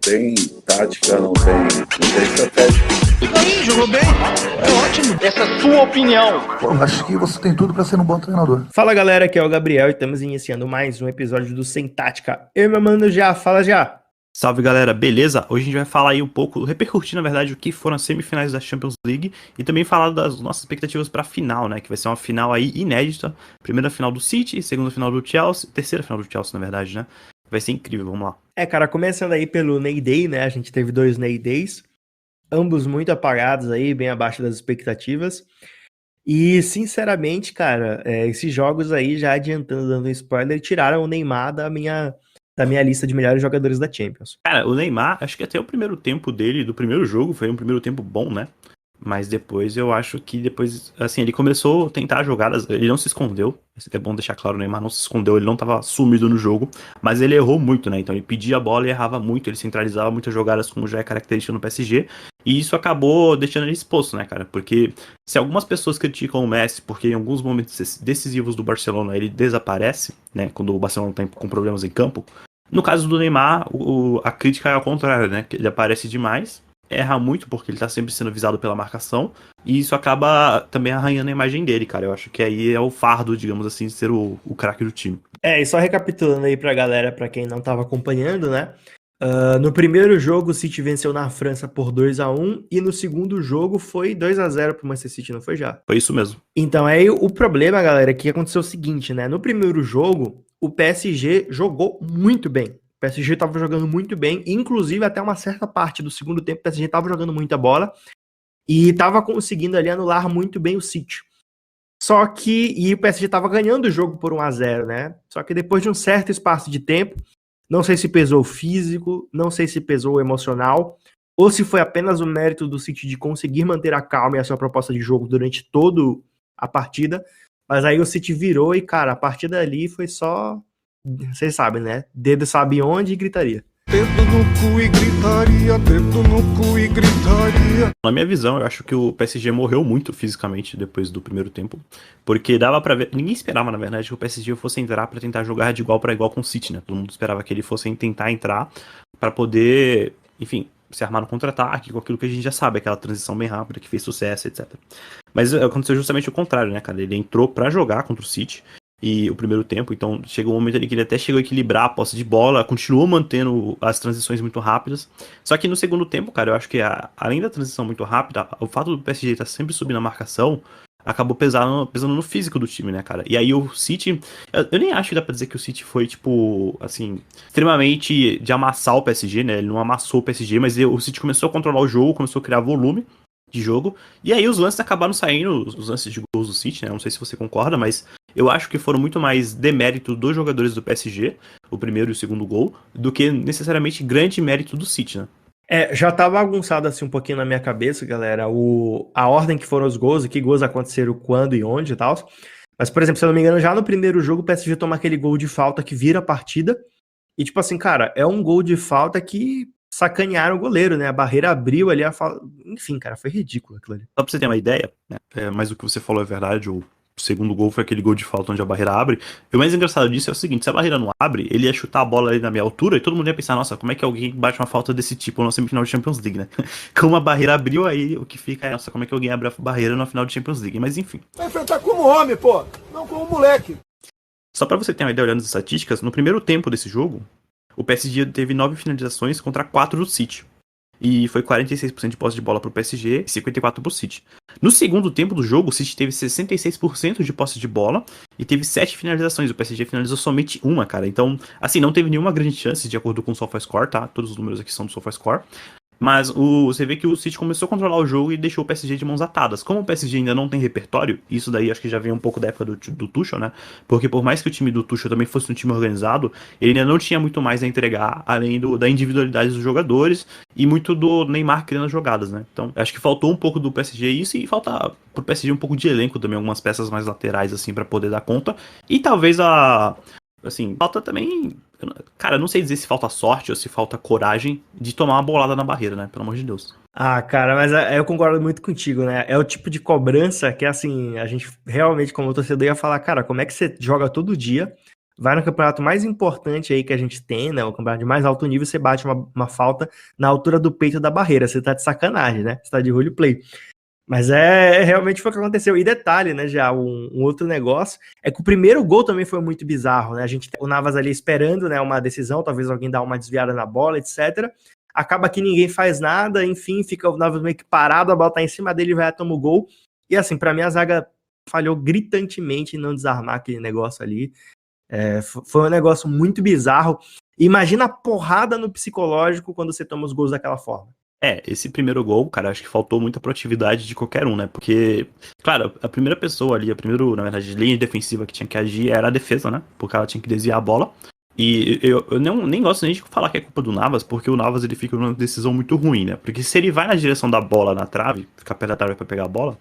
tem tática, não tem estratégia. Tudo aí, jogou bem. É ótimo. Essa é a sua opinião. Pô, acho que você tem tudo pra ser um bom treinador. Fala galera, aqui é o Gabriel e estamos iniciando mais um episódio do Sem Tática. Eu e meu mano já, fala já. Salve galera, beleza? Hoje a gente vai falar aí um pouco, repercutir na verdade o que foram as semifinais da Champions League e também falar das nossas expectativas pra final, né? Que vai ser uma final aí inédita. Primeira final do City, segunda final do Chelsea, terceira final do Chelsea na verdade, né? Vai ser incrível, vamos lá. Cara, começando aí pelo Ney Day, né? A gente teve 2 Ney Days, ambos muito apagados aí, bem abaixo das expectativas. E, sinceramente, cara, esses jogos aí, já adiantando, dando um spoiler, tiraram o Neymar da minha lista de melhores jogadores da Champions. Cara, o Neymar, acho que até o primeiro tempo dele, do primeiro jogo, foi um primeiro tempo bom, né? Mas depois eu acho que depois, assim, ele começou a tentar jogadas, ele não se escondeu, é bom deixar claro, o Neymar não se escondeu, ele não tava sumido no jogo, mas ele errou muito, né? Então ele pedia a bola e errava muito, ele centralizava muitas jogadas como já é característica no PSG, e isso acabou deixando ele exposto, né, cara? Porque se algumas pessoas criticam o Messi porque em alguns momentos decisivos do Barcelona ele desaparece, né, quando o Barcelona tá com problemas em campo, no caso do Neymar, a crítica é ao contrário, né? Que ele aparece demais, erra muito porque ele tá sempre sendo visado pela marcação, e isso acaba também arranhando a imagem dele, cara. Eu acho que aí é o fardo, digamos assim, de ser o craque do time. E só recapitulando aí pra galera, pra quem não tava acompanhando, né? No primeiro jogo o City venceu na França por 2-1 e no segundo jogo foi 2-0 pro Manchester City, não foi já? Foi isso mesmo. Então aí o problema, galera, é que aconteceu o seguinte, né? No primeiro jogo, o PSG jogou muito bem. O PSG estava jogando muito bem, inclusive até uma certa parte do segundo tempo o PSG estava jogando muita bola e estava conseguindo ali anular muito bem o City. Só que, e o PSG estava ganhando o jogo por 1-0, né? Só que depois de um certo espaço de tempo, não sei se pesou o físico, não sei se pesou o emocional, ou se foi apenas o mérito do City de conseguir manter a calma e a sua proposta de jogo durante toda a partida, mas aí o City virou e, cara, a partir dali foi só, vocês sabem, né? Dedo sabe onde e gritaria. Dedo no cu e gritaria, dedo no cu e gritaria. Na minha visão, eu acho que o PSG morreu muito fisicamente depois do primeiro tempo, porque dava pra ver, ninguém esperava na verdade que o PSG fosse entrar pra tentar jogar de igual pra igual com o City, né? Todo mundo esperava que ele fosse tentar entrar pra poder, enfim, se armar no contra-ataque, com aquilo que a gente já sabe, aquela transição bem rápida que fez sucesso, etc. Mas aconteceu justamente o contrário, né, cara? Ele entrou pra jogar contra o City e o primeiro tempo, então chegou um momento ali que ele até chegou a equilibrar a posse de bola, continuou mantendo as transições muito rápidas, só que no segundo tempo, cara, eu acho que além da transição muito rápida, o fato do PSG estar sempre subindo a marcação acabou pesando no físico do time, né, cara? E aí o City, eu nem acho que dá pra dizer que o City foi, tipo, assim, extremamente de amassar o PSG, né? Ele não amassou o PSG, mas o City começou a controlar o jogo, começou a criar volume de jogo, e aí os lances acabaram saindo, os lances de gols do City, né? Não sei se você concorda, mas eu acho que foram muito mais demérito dos jogadores do PSG, o primeiro e o segundo gol, do que necessariamente grande mérito do City, né? Já tá bagunçado assim um pouquinho na minha cabeça, galera, a ordem que foram os gols e que gols aconteceram quando e onde e tal. Mas, por exemplo, se eu não me engano, já no primeiro jogo o PSG toma aquele gol de falta que vira a partida. E, tipo assim, cara, é um gol de falta que sacanearam o goleiro, né? A barreira abriu ali, enfim, cara, foi ridículo aquilo ali. Só pra você ter uma ideia, né? Mas o que você falou é verdade, o segundo gol foi aquele gol de falta onde a barreira abre. E o mais engraçado disso é o seguinte, se a barreira não abre, ele ia chutar a bola ali na minha altura e todo mundo ia pensar, nossa, como é que alguém bate uma falta desse tipo na semifinal de Champions League, né? Como a barreira abriu, aí o que fica é, nossa, como é que alguém abre a barreira na final de Champions League? Mas enfim. Vai enfrentar como homem, pô, não como moleque. Só pra você ter uma ideia olhando as estatísticas, no primeiro tempo desse jogo, o PSG teve 9 finalizações contra 4 do City. E foi 46% de posse de bola pro PSG e 54% pro City. No segundo tempo do jogo, o City teve 66% de posse de bola e teve 7 finalizações. O PSG finalizou somente uma, cara. Então, assim, não teve nenhuma grande chance de acordo com o SofaScore, tá? Todos os números aqui são do SofaScore. Mas você vê que o City começou a controlar o jogo e deixou o PSG de mãos atadas. Como o PSG ainda não tem repertório, isso daí acho que já vem um pouco da época do Tuchel, né? Porque por mais que o time do Tuchel também fosse um time organizado, ele ainda não tinha muito mais a entregar, além da individualidade dos jogadores e muito do Neymar criando as jogadas, né? Então, acho que faltou um pouco do PSG isso e falta pro PSG um pouco de elenco também, algumas peças mais laterais, assim, pra poder dar conta. E talvez assim, falta também... Cara, não sei dizer se falta sorte ou se falta coragem de tomar uma bolada na barreira, né? Pelo amor de Deus. Cara, mas eu concordo muito contigo, né? É o tipo de cobrança que, assim, a gente realmente, como torcedor, ia falar, cara, como é que você joga todo dia, vai no campeonato mais importante aí que a gente tem, né? O campeonato de mais alto nível, você bate uma falta na altura do peito da barreira. Você tá de sacanagem, né? Você tá de roleplay. Mas realmente foi o que aconteceu. E detalhe, né, já um outro negócio, é que o primeiro gol também foi muito bizarro, né? A gente tem o Navas ali esperando, né, uma decisão, talvez alguém dá uma desviada na bola, etc. Acaba que ninguém faz nada, enfim, fica o Navas meio que parado, a bola tá em cima dele, vai tomar o gol. E assim, pra mim a zaga falhou gritantemente em não desarmar aquele negócio ali. Foi um negócio muito bizarro. Imagina a porrada no psicológico quando você toma os gols daquela forma. Esse primeiro gol, cara, acho que faltou muita proatividade de qualquer um, né? Porque, claro, a primeira pessoa ali, na verdade, linha defensiva que tinha que agir era a defesa, né? Porque ela tinha que desviar a bola. E eu nem gosto nem de falar que é culpa do Navas, porque o Navas ele fica numa decisão muito ruim, né? Porque se ele vai na direção da bola na trave, ficar perto da trave pra pegar a bola,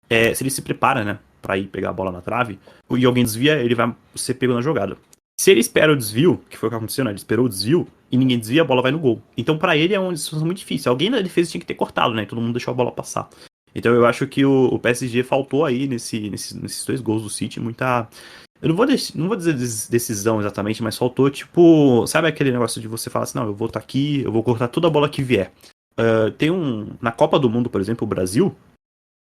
se ele se prepara, né, pra ir pegar a bola na trave, e alguém desvia, ele vai ser pego na jogada. Se ele espera o desvio, que foi o que aconteceu, né? Ele esperou o desvio e ninguém desvia, a bola vai no gol. Então, pra ele é uma situação muito difícil. Alguém na defesa tinha que ter cortado, né? Todo mundo deixou a bola passar. Então, eu acho que o PSG faltou aí nesses dois gols do City muita. Eu não vou dizer decisão exatamente, mas faltou, tipo, sabe aquele negócio de você falar assim, não, eu vou estar aqui, eu vou cortar toda a bola que vier. Na Copa do Mundo, por exemplo, o Brasil.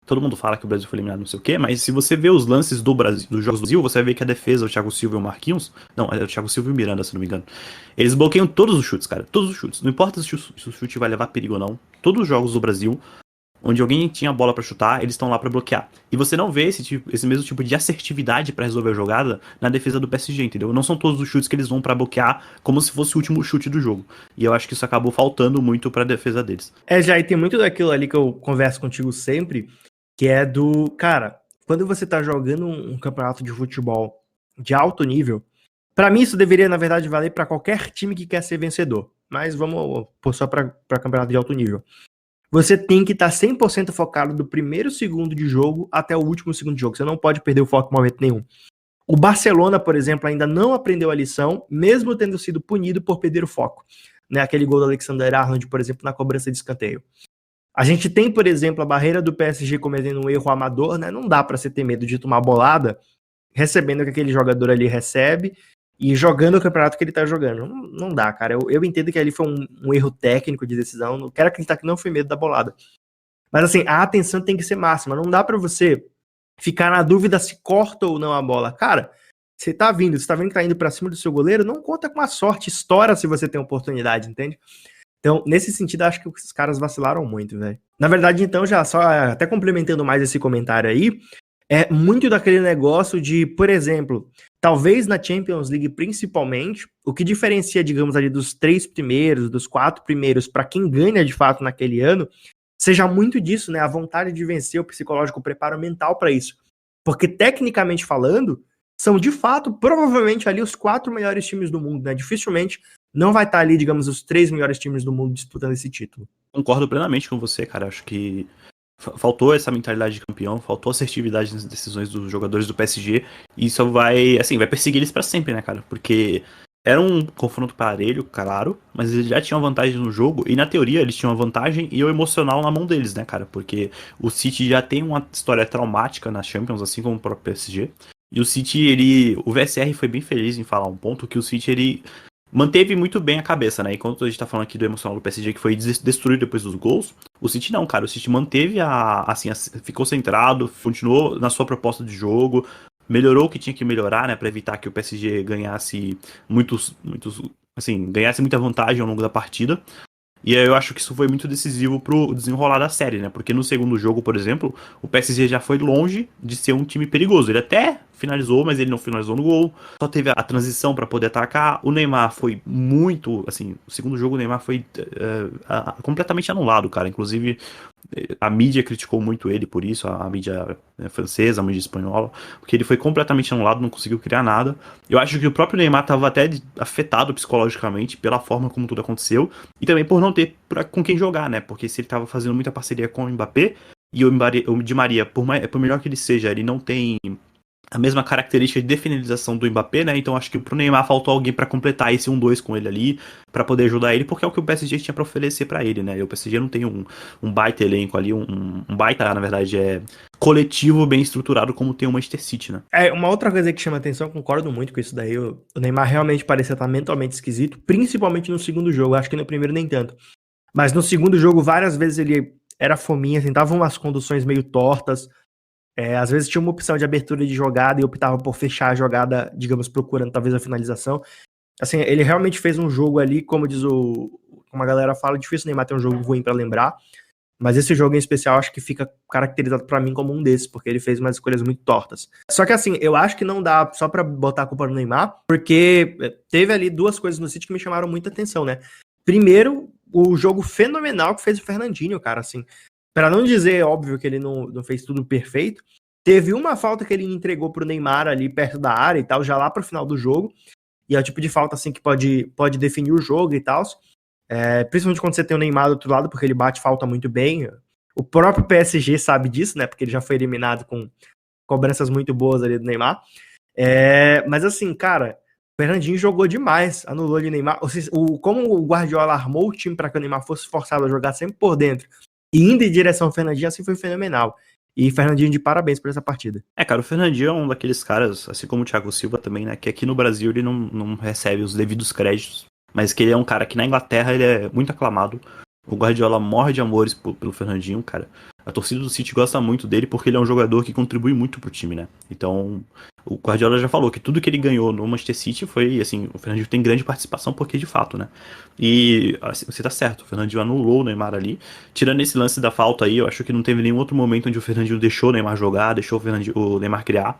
Todo mundo fala que o Brasil foi eliminado, não sei o quê, mas se você vê os lances do Brasil, dos jogos do Brasil, você vai ver que a defesa, o Thiago Silva e o Marquinhos, não, é o Thiago Silva e o Miranda, se não me engano, eles bloqueiam todos os chutes, cara, todos os chutes. Não importa se o chute vai levar perigo ou não, todos os jogos do Brasil, onde alguém tinha a bola pra chutar, eles estão lá pra bloquear. E você não vê esse mesmo tipo de assertividade pra resolver a jogada na defesa do PSG, entendeu? Não são todos os chutes que eles vão pra bloquear como se fosse o último chute do jogo. E eu acho que isso acabou faltando muito pra defesa deles. E tem muito daquilo ali que eu converso contigo sempre, que é cara, quando você tá jogando um campeonato de futebol de alto nível, pra mim isso deveria, na verdade, valer pra qualquer time que quer ser vencedor, mas vamos pôr só pra campeonato de alto nível. Você tem que estar 100% focado do primeiro segundo de jogo até o último segundo de jogo, você não pode perder o foco em momento nenhum. O Barcelona, por exemplo, ainda não aprendeu a lição, mesmo tendo sido punido por perder o foco, né? Aquele gol do Alexander-Arnold, por exemplo, na cobrança de escanteio. A gente tem, por exemplo, a barreira do PSG cometendo um erro amador, né? Não dá pra você ter medo de tomar bolada recebendo o que aquele jogador ali recebe e jogando o campeonato que ele tá jogando. Não dá, cara. Eu entendo que ali foi um erro técnico de decisão. Não quero acreditar que não foi medo da bolada. Mas assim, a atenção tem que ser máxima. Não dá pra você ficar na dúvida se corta ou não a bola. Cara, você tá vendo que tá indo pra cima do seu goleiro, não conta com a sorte. Estoura se você tem oportunidade, entende? Então, nesse sentido, acho que os caras vacilaram muito, velho. Na verdade, então, já só até complementando mais esse comentário aí, é muito daquele negócio de, por exemplo, talvez na Champions League principalmente, o que diferencia, digamos ali, dos 3 primeiros, dos 4 primeiros, para quem ganha de fato naquele ano, seja muito disso, né? A vontade de vencer, o psicológico, o preparo mental para isso. Porque, tecnicamente falando, são de fato, provavelmente ali os 4 melhores times do mundo, né? Dificilmente não vai estar ali, digamos, os 3 melhores times do mundo disputando esse título. Concordo plenamente com você, cara. Acho que faltou essa mentalidade de campeão, faltou assertividade nas decisões dos jogadores do PSG, e isso vai perseguir eles pra sempre, né, cara? Porque era um confronto parelho, claro, mas eles já tinham vantagem no jogo, e na teoria eles tinham a vantagem e o emocional na mão deles, né, cara? Porque o City já tem uma história traumática na Champions, assim como o próprio PSG, e o City, o VSR foi bem feliz em falar um ponto, que o City, ele manteve muito bem a cabeça, né? Enquanto a gente tá falando aqui do emocional do PSG, que foi destruído depois dos gols, o City não, cara. O City manteve ficou centrado, continuou na sua proposta de jogo, melhorou o que tinha que melhorar, né? Pra evitar que o PSG ganhasse ganhasse muita vantagem ao longo da partida. E eu acho que isso foi muito decisivo pro desenrolar da série, né? Porque no segundo jogo, por exemplo, o PSG já foi longe de ser um time perigoso. Ele até finalizou, mas ele não finalizou no gol. Só teve a transição para poder atacar. O Neymar foi muito, assim, o segundo jogo o Neymar foi completamente anulado, cara. Inclusive, a mídia criticou muito ele por isso, a mídia francesa, a mídia espanhola, porque ele foi completamente anulado, não conseguiu criar nada. Eu acho que o próprio Neymar estava até afetado psicologicamente pela forma como tudo aconteceu, e também por não ter com quem jogar, né? Porque se ele estava fazendo muita parceria com o Mbappé, e o Di Maria, por melhor que ele seja, ele não tem a mesma característica de finalização do Mbappé, né? Então acho que pro Neymar faltou alguém pra completar esse 1-2 com ele ali, pra poder ajudar ele, porque é o que o PSG tinha pra oferecer pra ele, né? E o PSG não tem um baita elenco ali, um baita, na verdade, coletivo bem estruturado como tem o Manchester City, né? Uma outra coisa que chama atenção, eu concordo muito com isso daí, o Neymar realmente parecia estar mentalmente esquisito, principalmente no segundo jogo, acho que no primeiro nem tanto. Mas no segundo jogo, várias vezes ele era fominha, tentava umas conduções meio tortas, às vezes tinha uma opção de abertura de jogada e optava por fechar a jogada, digamos, procurando talvez a finalização. Assim, ele realmente fez um jogo ali, como como a galera fala, difícil o Neymar ter um jogo ruim pra lembrar, mas esse jogo em especial acho que fica caracterizado pra mim como um desses, porque ele fez umas escolhas muito tortas. Só que assim, eu acho que não dá só pra botar a culpa no Neymar, porque teve ali duas coisas no City que me chamaram muita atenção, né? Primeiro, o jogo fenomenal que fez o Fernandinho, cara, assim. Pra não dizer, óbvio, que ele não fez tudo perfeito, teve uma falta que ele entregou pro Neymar ali perto da área e tal, já lá pro final do jogo, e é o tipo de falta, assim, que pode definir o jogo e tal, principalmente quando você tem o Neymar do outro lado, porque ele bate falta muito bem. O próprio PSG sabe disso, né, porque ele já foi eliminado com cobranças muito boas ali do Neymar. Mas assim, cara, o Fernandinho jogou demais, anulou ali o Neymar. Como o Guardiola armou o time para que o Neymar fosse forçado a jogar sempre por dentro e indo em direção ao Fernandinho, assim, foi fenomenal. E Fernandinho, de parabéns por essa partida. Cara, o Fernandinho é um daqueles caras, assim como o Thiago Silva também, né, que aqui no Brasil ele não recebe os devidos créditos, mas que ele é um cara que na Inglaterra ele é muito aclamado. O Guardiola morre de amores pelo Fernandinho, cara. A torcida do City gosta muito dele porque ele é um jogador que contribui muito pro time, né? Então, o Guardiola já falou que tudo que ele ganhou no Manchester City foi, assim, o Fernandinho tem grande participação porque de fato, né? E assim, você tá certo, o Fernandinho anulou o Neymar ali. Tirando esse lance da falta aí, eu acho que não teve nenhum outro momento onde o Fernandinho deixou o Neymar jogar, deixou o Neymar criar.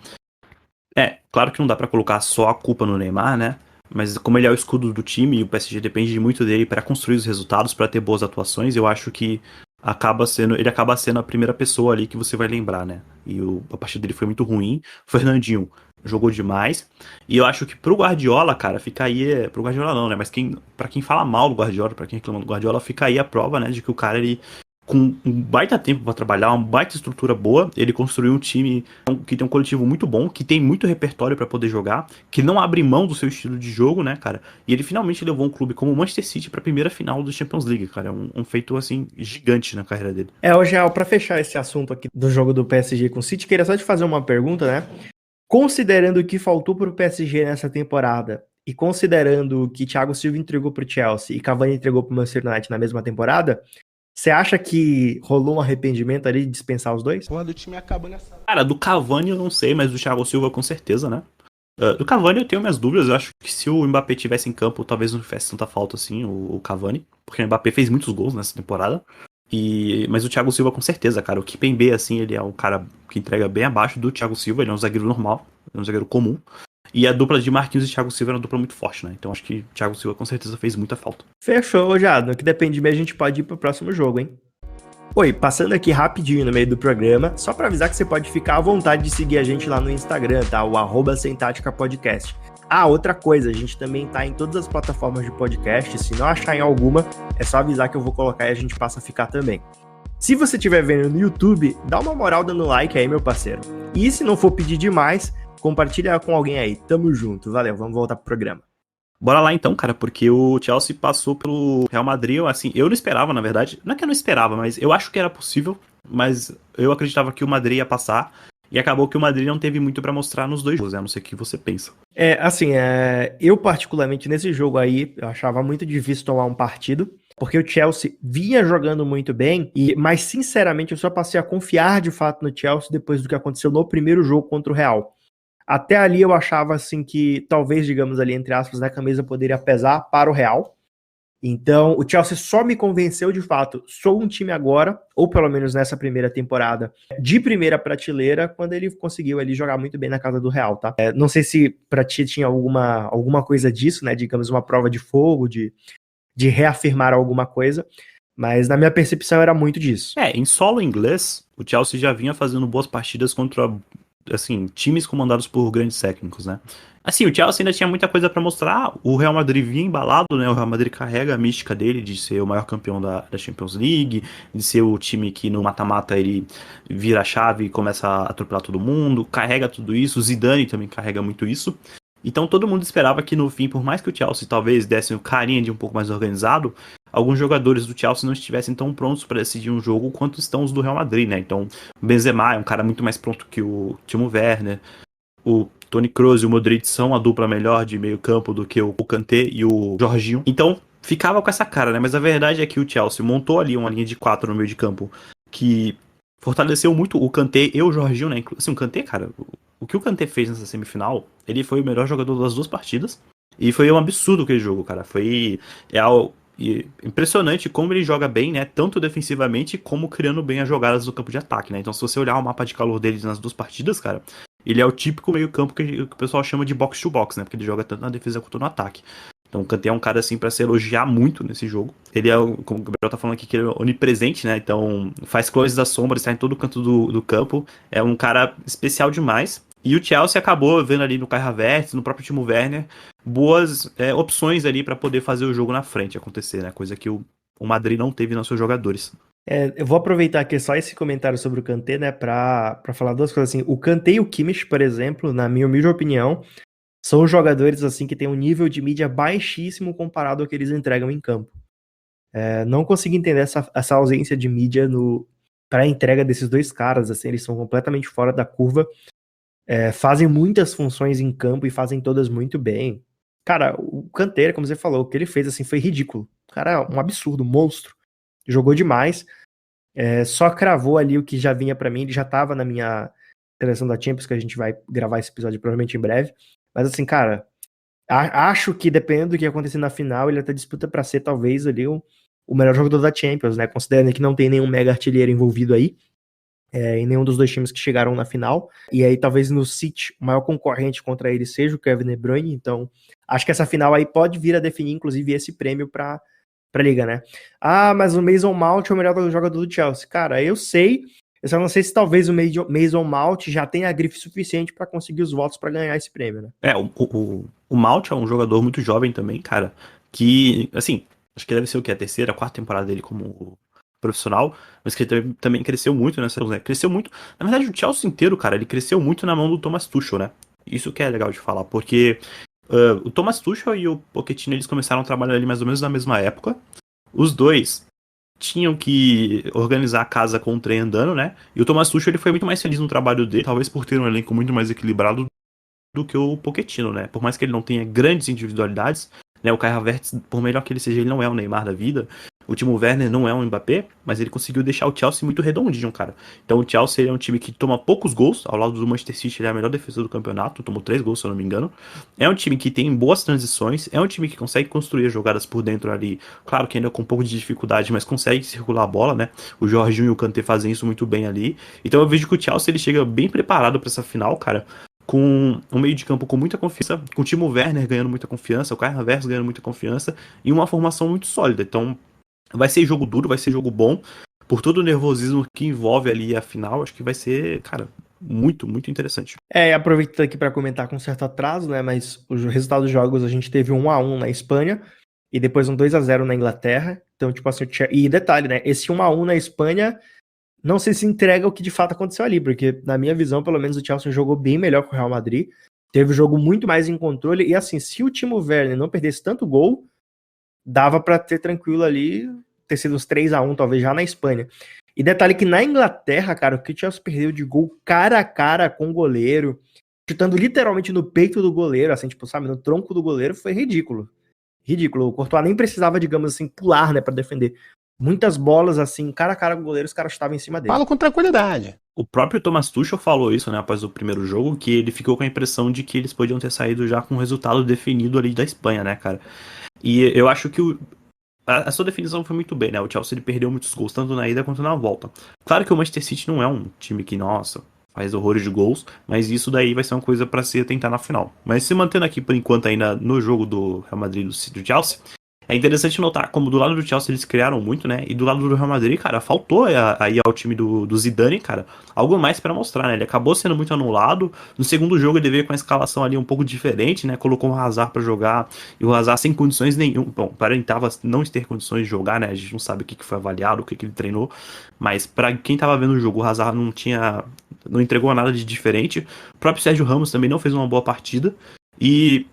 Claro que não dá pra colocar só a culpa no Neymar, né? Mas como ele é o escudo do time e o PSG depende muito dele para construir os resultados, para ter boas atuações, eu acho que ele acaba sendo a primeira pessoa ali que você vai lembrar, né? E a partida dele foi muito ruim. O Fernandinho jogou demais. E eu acho que pro Guardiola, cara, fica aí... Pro Guardiola não, né? Mas pra quem fala mal do Guardiola, pra quem reclama do Guardiola, fica aí a prova, né? De que o cara, ele... com um baita tempo pra trabalhar, uma baita estrutura boa, ele construiu um time que tem um coletivo muito bom, que tem muito repertório pra poder jogar, que não abre mão do seu estilo de jogo, né, cara? E ele finalmente levou um clube como o Manchester City pra primeira final do Champions League, cara. É um feito, assim, gigante na carreira dele. Hoje, pra fechar esse assunto aqui do jogo do PSG com o City, queria só te fazer uma pergunta, né? Considerando o que faltou pro PSG nessa temporada, e considerando que Thiago Silva entregou pro Chelsea e Cavani entregou pro Manchester United na mesma temporada, você acha que rolou um arrependimento ali de dispensar os dois? Quando o time acaba nessa... Cara, do Cavani eu não sei, mas do Thiago Silva com certeza, né? Do Cavani eu tenho minhas dúvidas, eu acho que se o Mbappé tivesse em campo, talvez não fizesse tanta falta assim, o Cavani, porque o Mbappé fez muitos gols nessa temporada. Mas o Thiago Silva com certeza, cara, o Kimpembe, assim, ele é um cara que entrega bem abaixo do Thiago Silva, ele é um zagueiro normal, é um zagueiro comum. E a dupla de Marquinhos e Thiago Silva é uma dupla muito forte, né? Então acho que o Thiago Silva com certeza fez muita falta. Fechou, Jado. Que depende de mim, a gente pode ir pro próximo jogo, hein? Oi, passando aqui rapidinho no meio do programa, só pra avisar que você pode ficar à vontade de seguir a gente lá no Instagram, tá? O @semtáticapodcast. Outra coisa, a gente também tá em todas as plataformas de podcast, se não achar em alguma, é só avisar que eu vou colocar e a gente passa a ficar também. Se você estiver vendo no YouTube, dá uma moral dando like aí, meu parceiro. E se não for pedir demais, compartilha com alguém aí. Tamo junto, valeu, vamos voltar pro programa. Bora lá então, cara, porque o Chelsea passou pelo Real Madrid, assim, eu não esperava, na verdade, não é que eu não esperava, mas eu acho que era possível, mas eu acreditava que o Madrid ia passar, e acabou que o Madrid não teve muito pra mostrar nos dois jogos, né, não sei o que você pensa. Eu particularmente nesse jogo aí, eu achava muito difícil tomar um partido, porque o Chelsea vinha jogando muito bem, mas sinceramente eu só passei a confiar de fato no Chelsea depois do que aconteceu no primeiro jogo contra o Real. Até ali eu achava assim que talvez, digamos ali, entre aspas, né, a camisa poderia pesar para o Real. Então o Chelsea só me convenceu de fato, sou um time agora, ou pelo menos nessa primeira temporada, de primeira prateleira, quando ele conseguiu ali jogar muito bem na casa do Real, tá? Não sei se pra ti tinha alguma coisa disso, né, digamos uma prova de fogo, de reafirmar alguma coisa, mas na minha percepção era muito disso. Em solo inglês, o Chelsea já vinha fazendo boas partidas contra assim, times comandados por grandes técnicos, né? Assim, o Chelsea ainda tinha muita coisa pra mostrar, o Real Madrid vinha embalado, né? O Real Madrid carrega a mística dele de ser o maior campeão da Champions League, de ser o time que no mata-mata ele vira a chave e começa a atropelar todo mundo, carrega tudo isso, o Zidane também carrega muito isso. Então todo mundo esperava que no fim, por mais que o Chelsea talvez desse um carinha de um pouco mais organizado, alguns jogadores do Chelsea não estivessem tão prontos para decidir um jogo quanto estão os do Real Madrid, né? Então, o Benzema é um cara muito mais pronto que o Timo Werner, o Toni Kroos e o Modric são a dupla melhor de meio campo do que o Kanté e o Jorginho. Então, ficava com essa cara, né? Mas a verdade é que o Chelsea montou ali uma linha de 4 no meio de campo que fortaleceu muito o Kanté e o Jorginho, né? Assim, o Kanté, cara, o que o Kanté fez nessa semifinal, ele foi o melhor jogador das duas partidas. E foi um absurdo aquele jogo, cara. Impressionante como ele joga bem, né? Tanto defensivamente como criando bem as jogadas do campo de ataque, né? Então, se você olhar o mapa de calor dele nas duas partidas, cara, ele é o típico meio-campo que o pessoal chama de box-to-box, né? Porque ele joga tanto na defesa quanto no ataque. Então, o Kanté é um cara, assim, pra se elogiar muito nesse jogo. Ele é, como o Gabriel tá falando aqui, que ele é onipresente, né? Então, faz close da sombra, está em todo canto do campo. É um cara especial demais. E o Chelsea acabou vendo ali no Kai Havertz, no próprio Timo Werner, boas opções ali para poder fazer o jogo na frente acontecer, né? Coisa que o Madrid não teve nos seus jogadores. Eu vou aproveitar aqui só esse comentário sobre o Kanté, né, pra falar duas coisas assim. O Kanté e o Kimmich, por exemplo, na minha humilde opinião, são jogadores assim que têm um nível de mídia baixíssimo comparado ao que eles entregam em campo. Não consigo entender essa ausência de mídia para a entrega desses dois caras, assim, eles são completamente fora da curva. Fazem muitas funções em campo e fazem todas muito bem. Cara, o Kanté, como você falou, o que ele fez assim foi ridículo. O cara é um absurdo, um monstro. Jogou demais. Só cravou ali o que já vinha pra mim. Ele já tava na minha seleção da Champions, que a gente vai gravar esse episódio provavelmente em breve. Mas assim, cara, acho que dependendo do que acontecer na final, ele até disputa pra ser talvez ali o melhor jogador da Champions, né? Considerando que não tem nenhum mega artilheiro envolvido aí. Em nenhum dos dois times que chegaram na final. E aí talvez no City o maior concorrente contra ele seja o Kevin De Bruyne. Então acho que essa final aí pode vir a definir inclusive esse prêmio pra Liga, né? Mas o Mason Mount é o melhor jogador do Chelsea. Cara, eu sei, eu só não sei se talvez o Mason Mount já tenha a grife suficiente pra conseguir os votos pra ganhar esse prêmio, né? O Mount é um jogador muito jovem também, cara, que, assim, acho que deve ser o quê? A terceira, quarta temporada dele como profissional, mas que ele também cresceu muito nessa, né? Cresceu muito, na verdade o Chelsea inteiro, cara, ele cresceu muito na mão do Thomas Tuchel, né? Isso que é legal de falar, porque o Thomas Tuchel e o Pochettino, eles começaram a trabalhar ali mais ou menos na mesma época. Os dois tinham que organizar a casa com o trem andando, né? E o Thomas Tuchel, ele foi muito mais feliz no trabalho dele, talvez por ter um elenco muito mais equilibrado do que o Pochettino, né? Por mais que ele não tenha grandes individualidades, né? O Kai Havertz, por melhor que ele seja, ele não é o Neymar da vida. O Timo Werner não é um Mbappé, mas ele conseguiu deixar o Chelsea muito redondinho, cara. Então o Chelsea é um time que toma poucos gols, ao lado do Manchester City, ele é a melhor defesa do campeonato, tomou 3 gols, se eu não me engano. É um time que tem boas transições, é um time que consegue construir as jogadas por dentro ali, claro que ainda com um pouco de dificuldade, mas consegue circular a bola, né? O Jorginho e o Kanté fazem isso muito bem ali. Então eu vejo que o Chelsea ele chega bem preparado para essa final, cara, com um meio de campo com muita confiança, com o Timo Werner ganhando muita confiança, o Kai Havertz ganhando muita confiança, e uma formação muito sólida. Então vai ser jogo duro, vai ser jogo bom, por todo o nervosismo que envolve ali a final, acho que vai ser, cara, muito, muito interessante. Aproveitando aqui para comentar com certo atraso, né, mas o resultado dos jogos a gente teve um 1-1 na Espanha, e depois um 2-0 na Inglaterra, então tipo assim, e detalhe, né, esse 1-1 na Espanha, não sei se entrega o que de fato aconteceu ali, porque na minha visão, pelo menos o Chelsea jogou bem melhor que o Real Madrid, teve o jogo muito mais em controle, e assim, se o Timo Werner não perdesse tanto gol, dava pra ter tranquilo ali, ter sido uns 3-1, talvez já na Espanha. E detalhe que na Inglaterra, cara, o que o Chelsea perdeu de gol cara a cara com o goleiro, chutando literalmente no peito do goleiro, assim, tipo, sabe, no tronco do goleiro, foi ridículo. Ridículo. O Courtois nem precisava, digamos assim, pular, né, pra defender. Muitas bolas, assim, cara a cara com o goleiro, os caras chutavam em cima dele. Falo com tranquilidade. O próprio Thomas Tuchel falou isso, né, após o primeiro jogo, que ele ficou com a impressão de que eles podiam ter saído já com o resultado definido ali da Espanha, né, cara. E eu acho que a sua definição foi muito bem, né? O Chelsea ele perdeu muitos gols, tanto na ida quanto na volta. Claro que o Manchester City não é um time que, nossa, faz horrores de gols, mas isso daí vai ser uma coisa pra se tentar na final. Mas se mantendo aqui por enquanto ainda no jogo do Real Madrid do Chelsea, É interessante notar como do lado do Chelsea eles criaram muito, né? E do lado do Real Madrid, cara, faltou aí ao time do Zidane, cara, algo mais pra mostrar, né? Ele acabou sendo muito anulado. No segundo jogo ele veio com a escalação ali um pouco diferente, né? Colocou o Hazard pra jogar e o Hazard sem condições nenhuma. Bom, aparentava não ter condições de jogar, né? A gente não sabe o que foi avaliado, o que ele treinou. Mas pra quem tava vendo o jogo, o Hazard não entregou nada de diferente. O próprio Sérgio Ramos também não fez uma boa partida. E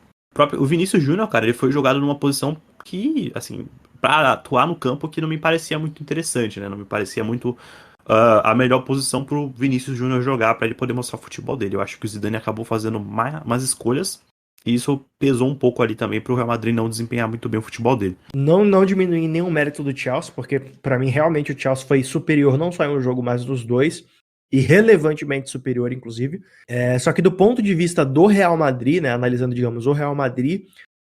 o Vinícius Júnior, cara, ele foi jogado numa posição que, assim, pra atuar no campo que não me parecia muito interessante, né? Não me parecia muito a melhor posição pro Vinícius Júnior jogar pra ele poder mostrar o futebol dele. Eu acho que o Zidane acabou fazendo umas escolhas e isso pesou um pouco ali também pro Real Madrid não desempenhar muito bem o futebol dele. Não diminuir nenhum mérito do Chelsea, porque pra mim realmente o Chelsea foi superior não só em um jogo, mas nos dois. E relevantemente superior, inclusive. Só que do ponto de vista do Real Madrid, né, analisando, digamos, o Real Madrid,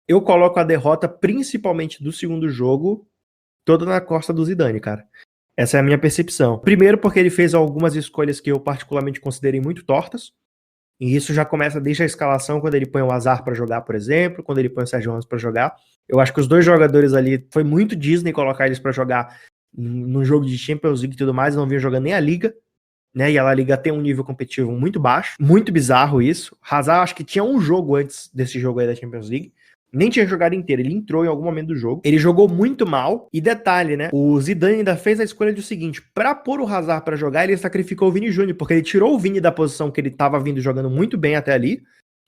eu coloco a derrota, principalmente do segundo jogo, toda na costa do Zidane, cara. Essa é a minha percepção. Primeiro porque ele fez algumas escolhas que eu particularmente considerei muito tortas, e isso já começa desde a escalação, quando ele põe o Hazard pra jogar, por exemplo, quando ele põe o Sérgio Ramos pra jogar. Eu acho que os dois jogadores ali, foi muito Disney colocar eles pra jogar num jogo de Champions League e tudo mais, não vinham jogando nem a Liga, né, e a La Liga tem um nível competitivo muito baixo, muito bizarro isso. Hazard, acho que tinha um jogo antes desse jogo aí da Champions League, nem tinha jogado inteiro, ele entrou em algum momento do jogo, ele jogou muito mal, e detalhe, né, o Zidane ainda fez a escolha do seguinte, pra pôr o Hazard pra jogar, ele sacrificou o Vini Júnior, porque ele tirou o Vini da posição que ele tava vindo jogando muito bem até ali,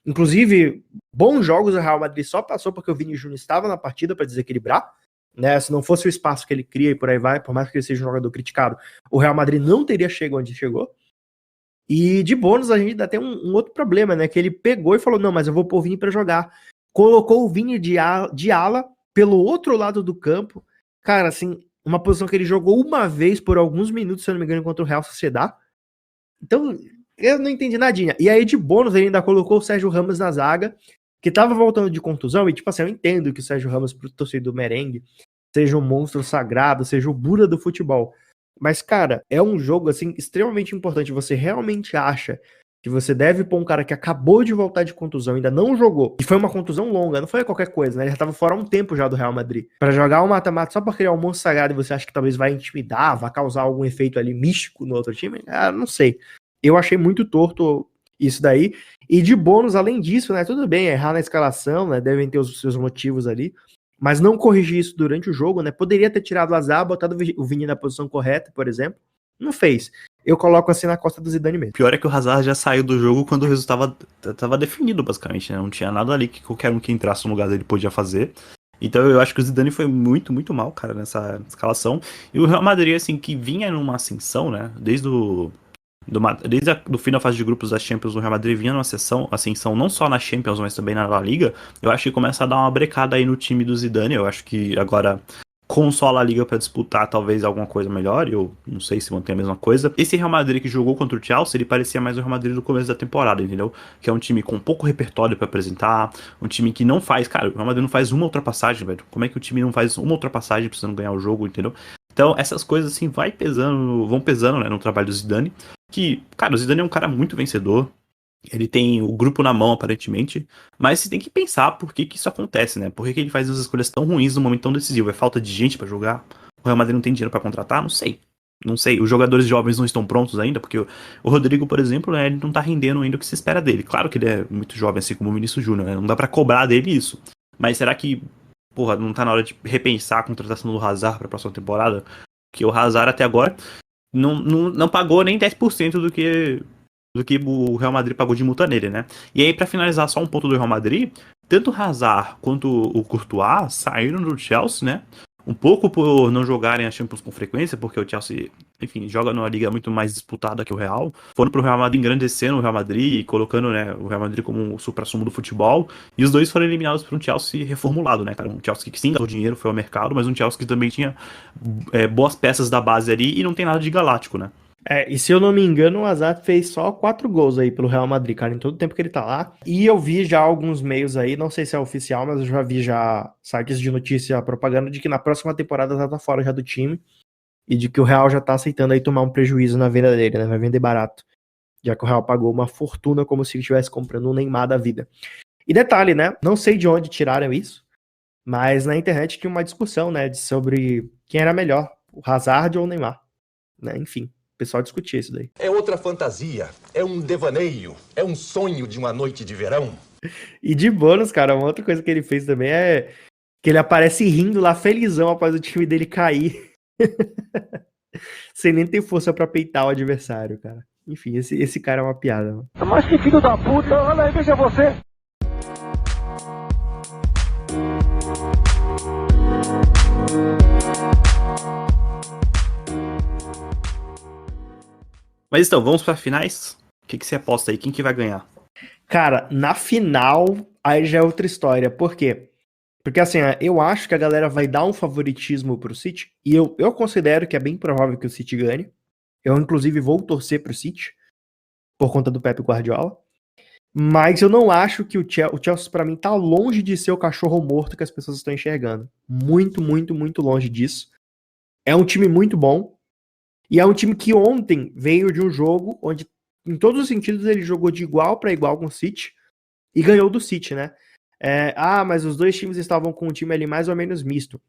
inclusive, bons jogos o Real Madrid só passou porque o Vini Júnior estava na partida pra desequilibrar, né, se não fosse o espaço que ele cria e por aí vai, por mais que ele seja um jogador criticado, o Real Madrid não teria chegado onde chegou. E de bônus a gente ainda tem um outro problema, né, que ele pegou e falou, não, mas eu vou pôr o Vini pra jogar, colocou o Vini de ala pelo outro lado do campo, cara, assim, uma posição que ele jogou uma vez por alguns minutos, se eu não me engano, contra o Real Sociedad. Então, eu não entendi nadinha. E aí de bônus ele ainda colocou o Sérgio Ramos na zaga, que tava voltando de contusão, e tipo assim, eu entendo que o Sérgio Ramos, pro torcedor merengue, seja um monstro sagrado, seja o Buda do futebol. Mas, cara, é um jogo, assim, extremamente importante. Você realmente acha que você deve pôr um cara que acabou de voltar de contusão, ainda não jogou, e foi uma contusão longa, não foi qualquer coisa, né? Ele já tava fora há um tempo já do Real Madrid. Pra jogar um mata-mata só porque ele é um monstro sagrado e você acha que talvez vai intimidar, vai causar algum efeito ali místico no outro time, não sei. Eu achei muito torto isso daí. E de bônus, além disso, né, tudo bem, errar na escalação, né, devem ter os seus motivos ali, mas não corrigir isso durante o jogo, né, poderia ter tirado o Hazard, botado o Vini na posição correta, por exemplo, não fez. Eu coloco assim na costa do Zidane mesmo. Pior é que o Hazard já saiu do jogo quando o resultado tava definido, basicamente, né, não tinha nada ali que qualquer um que entrasse no lugar dele podia fazer. Então eu acho que o Zidane foi muito, muito mal, cara, nessa escalação. E o Real Madrid, assim, que vinha numa ascensão, né, desde o fim da fase de grupos da Champions, o Real Madrid vinha numa ascensão não só na Champions, mas também na La Liga. Eu acho que começa a dar uma brecada aí no time do Zidane. Eu acho que agora, com só a La Liga pra disputar, talvez alguma coisa melhor. Eu não sei se mantém a mesma coisa. Esse Real Madrid que jogou contra o Chelsea, ele parecia mais o Real Madrid do começo da temporada, entendeu? Que é um time com pouco repertório pra apresentar, um time que não faz, cara, o Real Madrid não faz uma ultrapassagem, velho. Como é que o time não faz uma ultrapassagem precisando ganhar o jogo, entendeu? Então, essas coisas, assim, vão pesando, né, no trabalho do Zidane. Que, cara, o Zidane é um cara muito vencedor. Ele tem o grupo na mão, aparentemente. Mas você tem que pensar por que isso acontece, né? Por que ele faz as escolhas tão ruins no momento tão decisivo? É falta de gente pra jogar? O Real Madrid não tem dinheiro pra contratar? Não sei. Não sei. Os jogadores jovens não estão prontos ainda, porque o Rodrigo, por exemplo, né, ele não tá rendendo ainda o que se espera dele. Claro que ele é muito jovem, assim como o Vinícius Júnior, né? Não dá pra cobrar dele isso. Mas será que, porra, não tá na hora de repensar a contratação do Hazard pra próxima temporada? Que o Hazard até agora não pagou nem 10% do que o Real Madrid pagou de multa nele, né? E aí, pra finalizar só um ponto do Real Madrid, tanto o Hazard quanto o Courtois saíram do Chelsea, né? Um pouco por não jogarem a Champions com frequência, porque o Chelsea, enfim, joga numa liga muito mais disputada que o Real. Foram pro Real Madrid engrandecendo o Real Madrid e colocando, né, o Real Madrid como o supra-sumo do futebol. E os dois foram eliminados por um Chelsea reformulado, né, cara? Um Chelsea que sim gastou dinheiro, foi ao mercado, mas um Chelsea que também tinha boas peças da base ali e não tem nada de galáctico, né? E se eu não me engano, o Hazard fez só 4 gols aí pelo Real Madrid, cara, em todo o tempo que ele tá lá. E eu vi já alguns meios aí, não sei se é oficial, mas eu já vi já sites de notícia propaganda de que na próxima temporada já tá fora já do time e de que o Real já tá aceitando aí tomar um prejuízo na venda dele, né? Vai vender barato, já que o Real pagou uma fortuna como se estivesse comprando um Neymar da vida. E detalhe, né? Não sei de onde tiraram isso, Mas na internet tinha uma discussão, né, sobre quem era melhor, o Hazard ou o Neymar, né? Enfim, o pessoal discutia isso daí. É outra fantasia, é um devaneio, é um sonho de uma noite de verão. E de bônus, cara, uma outra coisa que ele fez também é que ele aparece rindo lá, felizão, após o time dele cair. Sem nem ter força pra peitar o adversário, cara. Enfim, esse cara é uma piada, mano. Mas que filho da puta, olha aí, veja você. Mas então, vamos para finais? O que você aposta aí? Quem que vai ganhar? Cara, na final, aí já é outra história. Por quê? Porque assim, eu acho que a galera vai dar um favoritismo pro City, e eu considero que é bem provável que o City ganhe. Eu, inclusive, vou torcer pro City, por conta do Pep Guardiola. Mas eu não acho que o Chelsea, pra mim, tá longe de ser o cachorro morto que as pessoas estão enxergando. Muito, muito, muito longe disso. É um time muito bom. E é um time que ontem veio de um jogo onde, em todos os sentidos, ele jogou de igual para igual com o City e ganhou do City, né? Mas os dois times estavam com um time ali mais ou menos misto.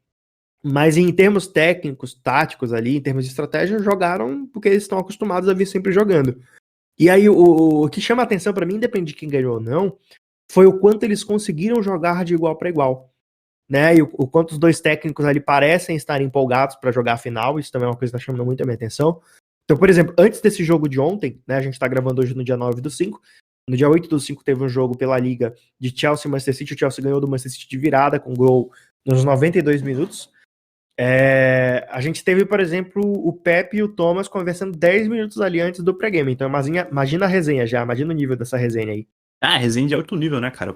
Mas em termos técnicos, táticos ali, em termos de estratégia, jogaram porque eles estão acostumados a vir sempre jogando. E aí o que chama a atenção para mim, independente de quem ganhou ou não, foi o quanto eles conseguiram jogar de igual para igual. Né, e o quanto os dois técnicos ali parecem estar empolgados para jogar a final, isso também é uma coisa que está chamando muito a minha atenção. Então, por exemplo, antes desse jogo de ontem, né, a gente está gravando hoje no dia 9/5, no dia 8/5 teve um jogo pela Liga de Chelsea e Manchester City, o Chelsea ganhou do Manchester City de virada, com gol nos 92 minutos. A gente teve, por exemplo, o Pep e o Thomas conversando 10 minutos ali antes do pré-game, então imagina a resenha já, imagina o nível dessa resenha aí. Ah, resenha de alto nível, né, cara?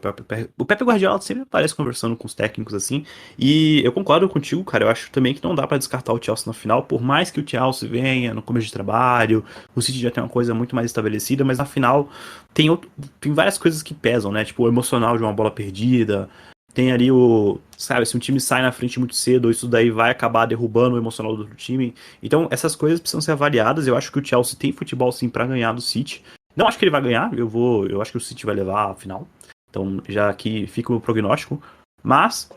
O Pep Guardiola sempre aparece conversando com os técnicos, assim, e eu concordo contigo, cara, eu acho também que não dá pra descartar o Chelsea na final, por mais que o Chelsea venha no começo de trabalho, o City já tem uma coisa muito mais estabelecida, mas na final tem várias coisas que pesam, né, tipo o emocional de uma bola perdida, tem ali sabe, se um time sai na frente muito cedo, isso daí vai acabar derrubando o emocional do outro time, então essas coisas precisam ser avaliadas, eu acho que o Chelsea tem futebol, sim, pra ganhar do City. Não acho que ele vai ganhar, eu acho que o City vai levar a final. Então, já aqui fica o meu prognóstico. Mas,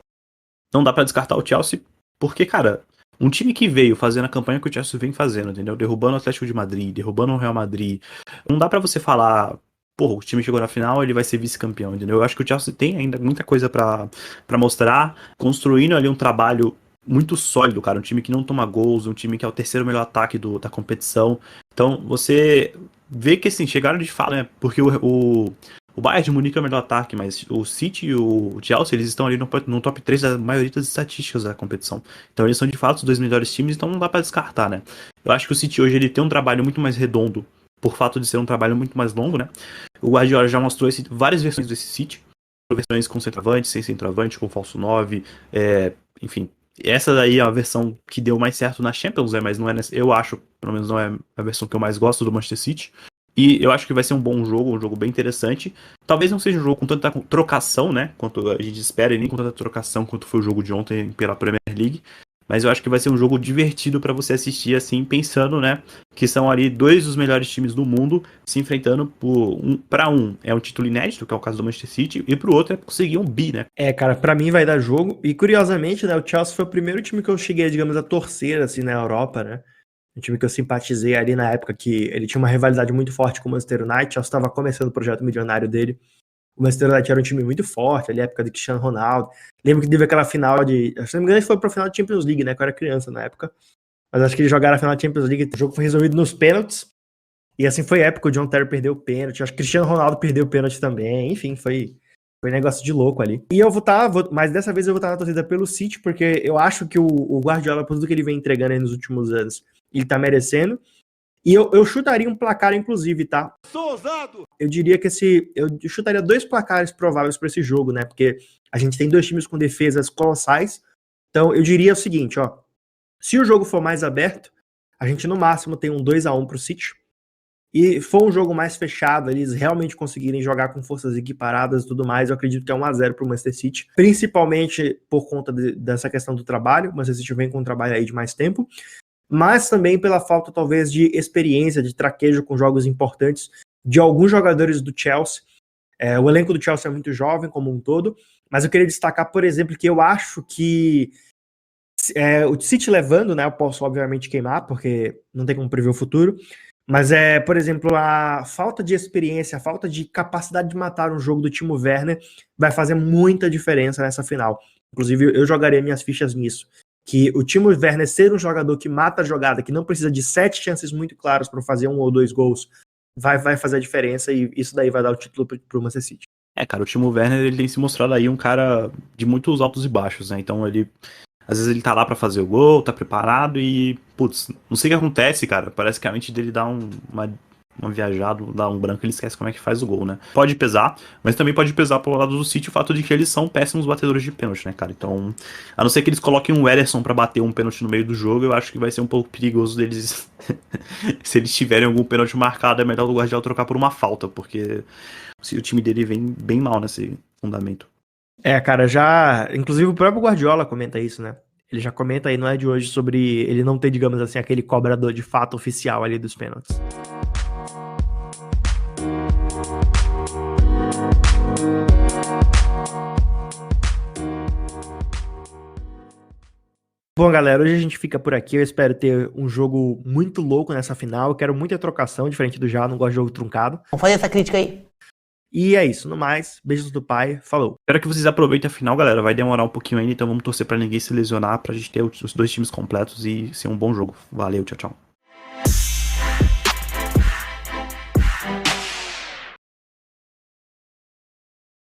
não dá pra descartar o Chelsea, porque, cara, um time que veio fazendo a campanha que o Chelsea vem fazendo, entendeu? Derrubando o Atlético de Madrid, derrubando o Real Madrid. Não dá pra você falar, porra, o time chegou na final, ele vai ser vice-campeão, entendeu? Eu acho que o Chelsea tem ainda muita coisa pra mostrar, construindo ali um trabalho muito sólido, cara. Um time que não toma gols, um time que é o terceiro melhor ataque da competição. Então, você vê que, assim, chegaram de fato, né? Porque o Bayern de Munique é o melhor ataque, mas o City e o Chelsea, eles estão ali no top 3 da maioria das estatísticas da competição. Então, eles são, de fato, os dois melhores times, então não dá pra descartar, né? Eu acho que o City hoje, ele tem um trabalho muito mais redondo, por fato de ser um trabalho muito mais longo, né? O Guardiola já mostrou várias versões desse City, versões com centroavante, sem centroavante, com falso 9, enfim. Essa daí é a versão que deu mais certo na Champions, mas não é eu acho, pelo menos não é a versão que eu mais gosto do Manchester City. E eu acho que vai ser um bom jogo, um jogo bem interessante. Talvez não seja um jogo com tanta trocação, né, quanto a gente espera, e nem com tanta trocação quanto foi o jogo de ontem pela Premier League. Mas eu acho que vai ser um jogo divertido para você assistir, assim, pensando, né, que são ali dois dos melhores times do mundo se enfrentando para um é um título inédito, que é o caso do Manchester City, e pro outro é conseguir um bi, né? Cara, pra mim vai dar jogo, e curiosamente, né, o Chelsea foi o primeiro time que eu cheguei, digamos, a torcer, assim, na Europa, né, um time que eu simpatizei ali na época que ele tinha uma rivalidade muito forte com o Manchester United, o Chelsea estava começando o projeto milionário dele. O Manchester United era um time muito forte, ali na época de Cristiano Ronaldo. Lembro que teve aquela final se não me engano, foi pra final da Champions League, né? Que eu era criança na época. Mas acho que eles jogaram a final da Champions League. O jogo foi resolvido nos pênaltis. E assim foi épico. O John Terry perdeu o pênalti. Acho que Cristiano Ronaldo perdeu o pênalti também. Enfim, foi um negócio de louco ali. E eu mas dessa vez eu vou estar na torcida pelo City, porque eu acho que o Guardiola, por tudo que ele vem entregando aí nos últimos anos, ele tá merecendo. E eu chutaria um placar, inclusive, tá? Sou ousado! Eu diria que eu chutaria 2 placares prováveis para esse jogo, né? Porque a gente tem 2 times com defesas colossais. Então, eu diria o seguinte, ó. Se o jogo for mais aberto, a gente no máximo tem um 2-1 pro City. E for um jogo mais fechado, eles realmente conseguirem jogar com forças equiparadas e tudo mais, eu acredito que é 1-0 pro Manchester City. Principalmente por conta dessa questão do trabalho. O Manchester City vem com um trabalho aí de mais tempo. Mas também pela falta, talvez, de experiência, de traquejo com jogos importantes de alguns jogadores do Chelsea. O elenco do Chelsea é muito jovem, como um todo, Mas eu queria destacar, por exemplo, que eu acho que o City levando, né? Eu posso, obviamente, queimar, porque não tem como prever o futuro. Mas por exemplo, a falta de experiência, a falta de capacidade de matar um jogo do Timo Werner vai fazer muita diferença nessa final. Inclusive, eu jogaria minhas fichas nisso. Que o Timo Werner ser um jogador que mata a jogada, que não precisa de 7 chances muito claras para fazer 1 ou 2 gols, vai fazer a diferença e isso daí vai dar o título pro Manchester City. Cara, o Timo Werner, ele tem se mostrado aí um cara de muitos altos e baixos, né? Então às vezes ele tá lá pra fazer o gol, tá preparado e, putz, não sei o que acontece, cara. Parece que a mente dele dá uma viajada, dá um branco, ele esquece como é que faz o gol, né? Pode pesar, mas também pode pesar pro lado do City o fato de que eles são péssimos batedores de pênalti, né, cara? Então, a não ser que eles coloquem um Ederson pra bater um pênalti no meio do jogo, eu acho que vai ser um pouco perigoso deles. Se eles tiverem algum pênalti marcado, é melhor o Guardiola trocar por uma falta, porque o time dele vem bem mal nesse fundamento. Cara, inclusive o próprio Guardiola comenta isso, né? Ele já comenta aí, não é de hoje, sobre ele não ter, digamos assim, aquele cobrador de fato oficial ali dos pênaltis. Bom, galera, hoje a gente fica por aqui. Eu espero ter um jogo muito louco nessa final. Eu quero muita trocação, diferente do Já, não gosto de jogo truncado. Vamos fazer essa crítica aí. E é isso, no mais, beijos do pai, falou. Espero que vocês aproveitem a final, galera. Vai demorar um pouquinho ainda, então vamos torcer pra ninguém se lesionar, pra gente ter os 2 times completos e ser um bom jogo. Valeu, tchau, tchau.